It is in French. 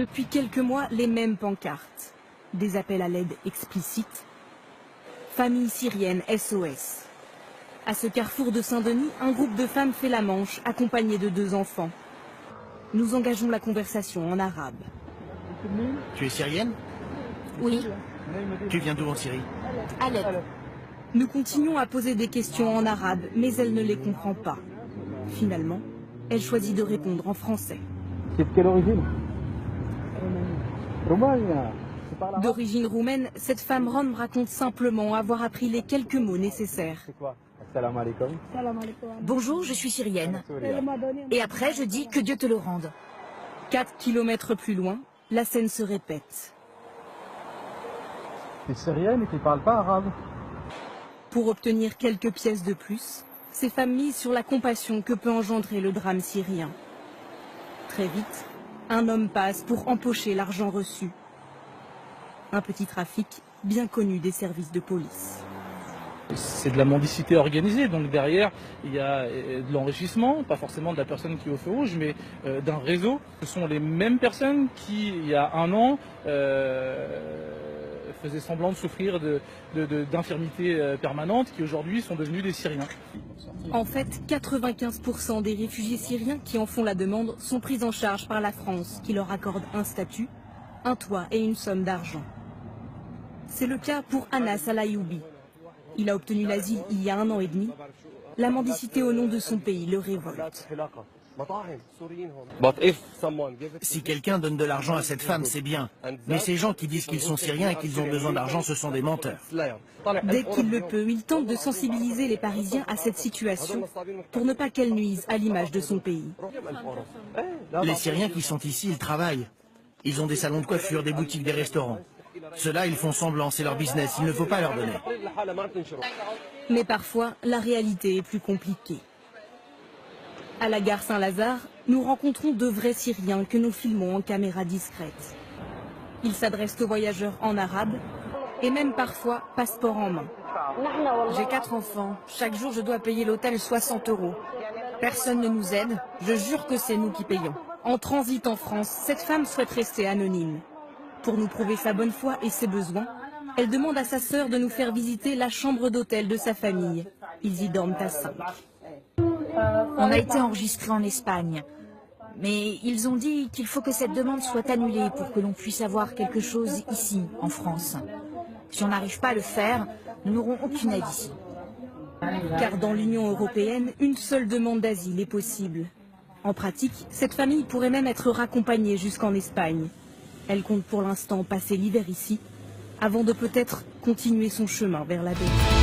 Depuis quelques mois, les mêmes pancartes. Des appels à l'aide explicites. Famille syrienne SOS. À ce carrefour de Saint-Denis, un groupe de femmes fait la manche, accompagné de 2 enfants. Nous engageons la conversation en arabe. Tu es syrienne? Oui, Tu viens d'où en Syrie? Alep. Nous continuons à poser des questions en arabe, mais elle ne les comprend pas. Finalement, elle choisit de répondre en français. C'est de quelle origine? Roumanie. D'origine roumaine, cette femme rom raconte simplement avoir appris les quelques mots nécessaires. C'est quoi? Assalamu alaikum. Bonjour, je suis syrienne. Et après, je dis que Dieu te le rende. 4 kilomètres plus loin, la scène se répète. T'es syrienne et tu parles pas arabe. Pour obtenir quelques pièces de plus, ces femmes misent sur la compassion que peut engendrer le drame syrien. Très vite, un homme passe pour empocher l'argent reçu. Un petit trafic bien connu des services de police. C'est de la mendicité organisée, donc derrière il y a de l'enrichissement, pas forcément de la personne qui est au feu rouge, mais d'un réseau. Ce sont les mêmes personnes qui, il y a un an, faisaient semblant de souffrir d'infirmités permanentes, qui aujourd'hui sont devenus des Syriens. En fait, 95% des réfugiés syriens qui en font la demande sont pris en charge par la France, qui leur accorde un statut, un toit et une somme d'argent. C'est le cas pour Anas Al-Ayoubi. Il a obtenu l'asile il y a 1 an et demi. La mendicité au nom de son pays le révolte. Si quelqu'un donne de l'argent à cette femme, c'est bien. Mais ces gens qui disent qu'ils sont syriens et qu'ils ont besoin d'argent, ce sont des menteurs. Dès qu'il le peut, il tente de sensibiliser les Parisiens à cette situation pour ne pas qu'elle nuise à l'image de son pays. Les Syriens qui sont ici, ils travaillent. Ils ont des salons de coiffure, des boutiques, des restaurants. Ceux-là, ils font semblant, c'est leur business, il ne faut pas leur donner. Mais parfois, la réalité est plus compliquée. À la gare Saint-Lazare, nous rencontrons de vrais Syriens que nous filmons en caméra discrète. Ils s'adressent aux voyageurs en arabe et même parfois passeport en main. J'ai 4 enfants. Chaque jour, je dois payer l'hôtel 60 €. Personne ne nous aide. Je jure que c'est nous qui payons. En transit en France, cette femme souhaite rester anonyme. Pour nous prouver sa bonne foi et ses besoins, elle demande à sa sœur de nous faire visiter la chambre d'hôtel de sa famille. Ils y dorment à 5. On a été enregistrés en Espagne. Mais ils ont dit qu'il faut que cette demande soit annulée pour que l'on puisse avoir quelque chose ici, en France. Si on n'arrive pas à le faire, nous n'aurons aucune aide ici. Car dans l'Union européenne, une seule demande d'asile est possible. En pratique, cette famille pourrait même être raccompagnée jusqu'en Espagne. Elle compte pour l'instant passer l'hiver ici, avant de peut-être continuer son chemin vers la Belgique.